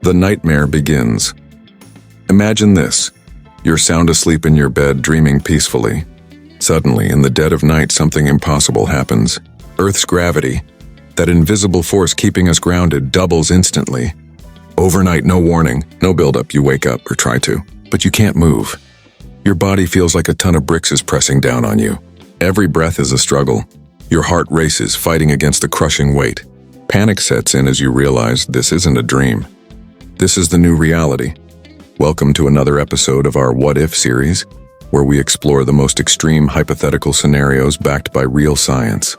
The nightmare begins. Imagine this. You're sound asleep in your bed, dreaming peacefully. Suddenly, in the dead of night, something impossible happens. Earth's gravity, that invisible force keeping us grounded, doubles instantly. Overnight, no warning, no buildup. You wake up, or try to, but you can't move. Your body feels like a ton of bricks is pressing down on you. Every breath is a struggle. Your heart races, fighting against the crushing weight. Panic sets in as you realize this isn't a dream. This is the new reality. Welcome to another episode of our What If series, where we explore the most extreme hypothetical scenarios backed by real science.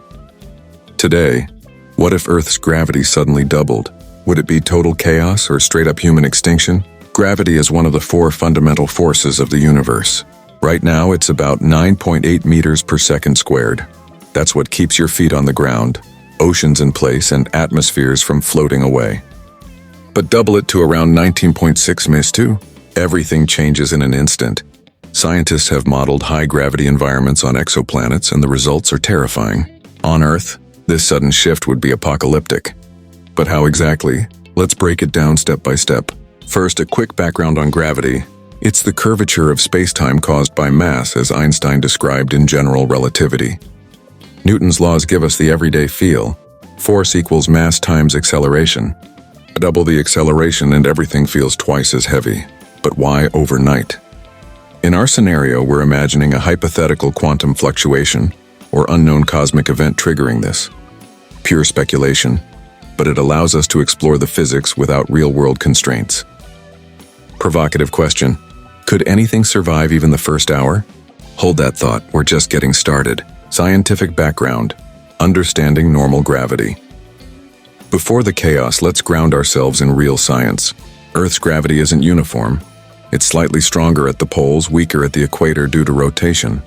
Today, what if Earth's gravity suddenly doubled? Would it be total chaos or straight-up human extinction? Gravity is one of the four fundamental forces of the universe. Right now, it's about 9.8 meters per second squared. That's what keeps your feet on the ground, oceans in place, and atmospheres from floating away. But double it to around 19.6 ms2, everything changes in an instant. Scientists have modeled high-gravity environments on exoplanets, and the results are terrifying. On Earth, this sudden shift would be apocalyptic. But how exactly? Let's break it down step by step. First, a quick background on gravity. It's the curvature of space-time caused by mass, as Einstein described in general relativity. Newton's laws give us the everyday feel. Force equals mass times acceleration. Double the acceleration and everything feels twice as heavy. But why overnight? In our scenario, we're imagining a hypothetical quantum fluctuation or unknown cosmic event triggering this. Pure speculation, but it allows us to explore the physics without real-world constraints. Provocative question. Could anything survive even the first hour? Hold that thought, we're just getting started. Scientific background. Understanding normal gravity. Before the chaos, let's ground ourselves in real science. Earth's gravity isn't uniform. It's slightly stronger at the poles, weaker at the equator due to rotation.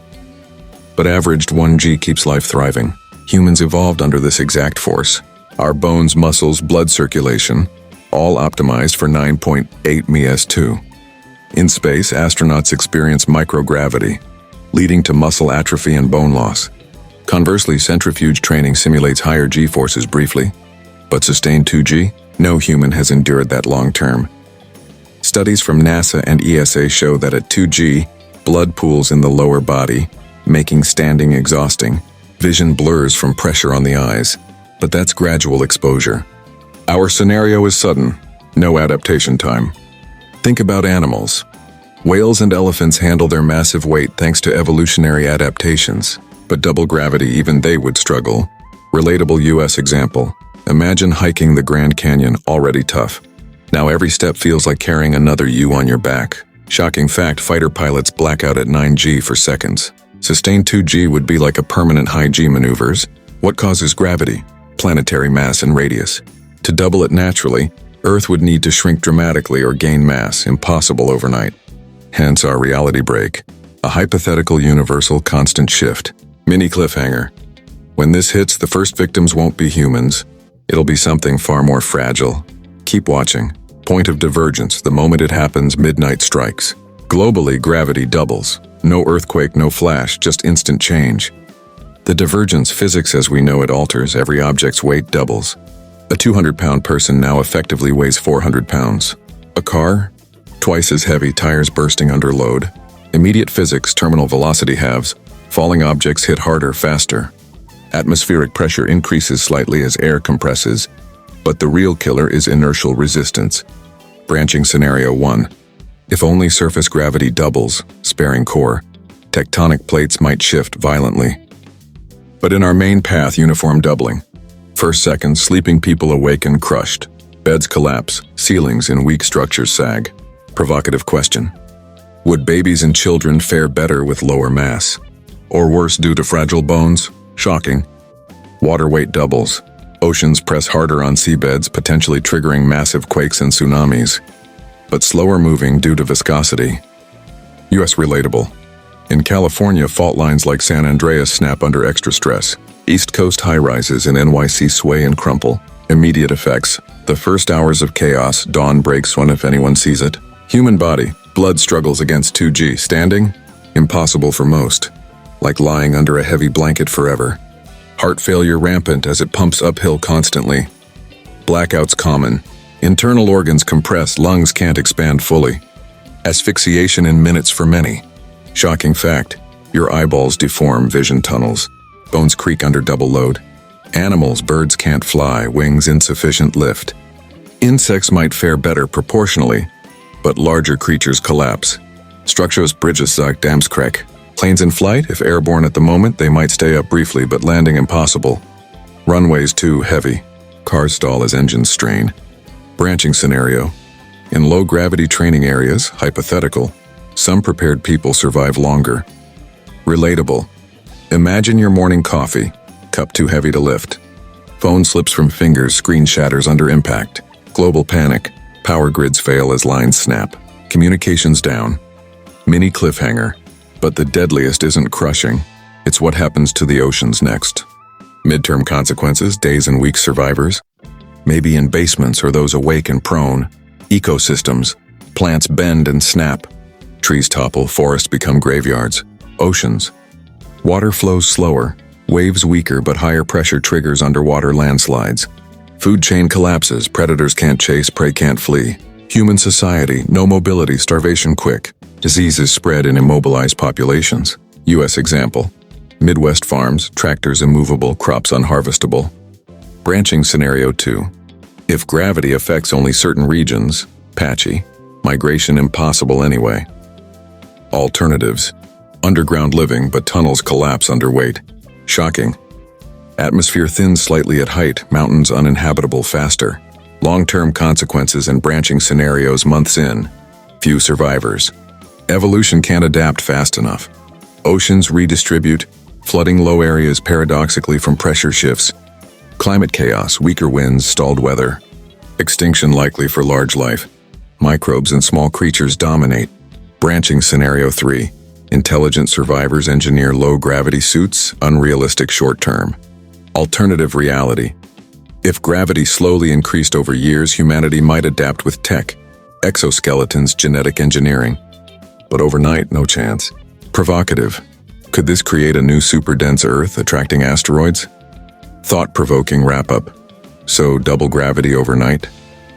But averaged 1g keeps life thriving. Humans evolved under this exact force. Our bones, muscles, blood circulation, all optimized for 9.8 ms2. In space, astronauts experience microgravity, leading to muscle atrophy and bone loss. Conversely, centrifuge training simulates higher g-forces briefly, but sustained 2g? No human has endured that long term. Studies from NASA and ESA show that at 2g, blood pools in the lower body, making standing exhausting. Vision blurs from pressure on the eyes, but that's gradual exposure. Our scenario is sudden, no adaptation time. Think about animals. Whales and elephants handle their massive weight thanks to evolutionary adaptations, but double gravity, even they would struggle. Relatable US example. Imagine hiking the Grand Canyon, already tough. Now every step feels like carrying another you on your back. Shocking fact, fighter pilots black out at 9g for seconds. Sustained 2g would be like a permanent high G maneuvers. What causes gravity? Planetary mass and radius. To double it naturally, Earth would need to shrink dramatically or gain mass, impossible overnight. Hence our reality break. A hypothetical universal constant shift. Mini cliffhanger. When this hits, the first victims won't be humans. It'll be something far more fragile. Keep watching. Point of divergence. The moment it happens, midnight strikes. Globally, gravity doubles. No earthquake, no flash, just instant change. The divergence physics as we know it alters. Every object's weight doubles. A 200-pound person now effectively weighs 400 pounds. A car? Twice as heavy, tires bursting under load. Immediate physics, terminal velocity halves. Falling objects hit harder, faster. Atmospheric pressure increases slightly as air compresses, but the real killer is inertial resistance. Branching scenario 1. If only surface gravity doubles, sparing core, tectonic plates might shift violently. But in our main path, uniform doubling. First seconds, sleeping people awaken crushed. Beds collapse, ceilings in weak structures sag. Provocative question. Would babies and children fare better with lower mass? Or worse due to fragile bones? Shocking. Water weight doubles. Oceans press harder on seabeds, potentially triggering massive quakes and tsunamis. But slower moving due to viscosity. US relatable. In California, fault lines like San Andreas snap under extra stress. East Coast high-rises in NYC sway and crumple. Immediate effects. The first hours of chaos, dawn breaks when if anyone sees it. Human body. Blood struggles against 2g. Standing? Impossible for most. Like lying under a heavy blanket forever. Heart failure rampant as it pumps uphill constantly. Blackouts common. Internal organs compress, lungs can't expand fully. Asphyxiation in minutes for many. Shocking fact, your eyeballs deform, vision tunnels. Bones creak under double load. Animals, birds can't fly, wings insufficient lift. Insects might fare better proportionally, but larger creatures collapse. Structures, bridges suck, dams crack. Planes in flight, if airborne at the moment, they might stay up briefly, but landing impossible. Runways too heavy. Cars stall as engines strain. Branching scenario. In low-gravity training areas, hypothetical, some prepared people survive longer. Relatable. Imagine your morning coffee, cup too heavy to lift. Phone slips from fingers, screen shatters under impact. Global panic. Power grids fail as lines snap. Communications down. Mini cliffhanger. But the deadliest isn't crushing. It's what happens to the oceans next. Midterm consequences, days and weeks survivors. Maybe in basements or those awake and prone. Ecosystems. Plants bend and snap. Trees topple, forests become graveyards. Oceans. Water flows slower. Waves weaker, but higher pressure triggers underwater landslides. Food chain collapses, predators can't chase, prey can't flee. Human society, no mobility, starvation quick. Diseases spread in immobilized populations. U.S. example. Midwest farms, tractors immovable, crops unharvestable. Branching scenario 2. If gravity affects only certain regions, patchy. Migration impossible anyway. Alternatives. Underground living, but tunnels collapse under weight. Shocking. Atmosphere thins slightly at height, mountains uninhabitable faster. Long-term consequences and branching scenarios months in. Few survivors. Evolution can't adapt fast enough. Oceans redistribute, flooding low areas paradoxically from pressure shifts. Climate chaos, weaker winds, stalled weather. Extinction likely for large life. Microbes and small creatures dominate. Branching scenario 3. Intelligent survivors engineer low-gravity suits, unrealistic short-term. Alternative reality. If gravity slowly increased over years, humanity might adapt with tech, exoskeletons, genetic engineering. But overnight, no chance. Provocative. Could this create a new super-dense Earth, attracting asteroids? Thought-provoking wrap-up. So, double gravity overnight?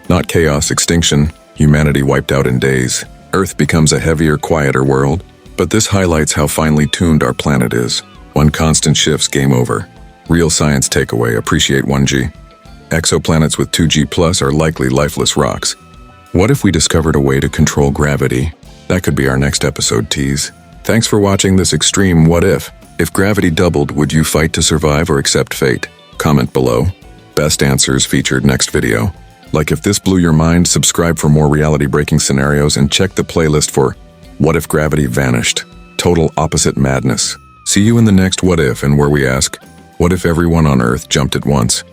Not chaos, extinction, humanity wiped out in days. Earth becomes a heavier, quieter world. But this highlights how finely tuned our planet is. One constant shifts, game over. Real science takeaway, appreciate 1G. Exoplanets with 2G plus are likely lifeless rocks. What if we discovered a way to control gravity? That could be our next episode tease. Thanks for watching this extreme what if. If gravity doubled, would you fight to survive or accept fate? Comment below. Best answers featured next video. Like if this blew your mind, subscribe for more reality-breaking scenarios and check the playlist for What If Gravity Vanished? Total opposite madness. See you in the next What If, and where we ask, what if everyone on Earth jumped at once?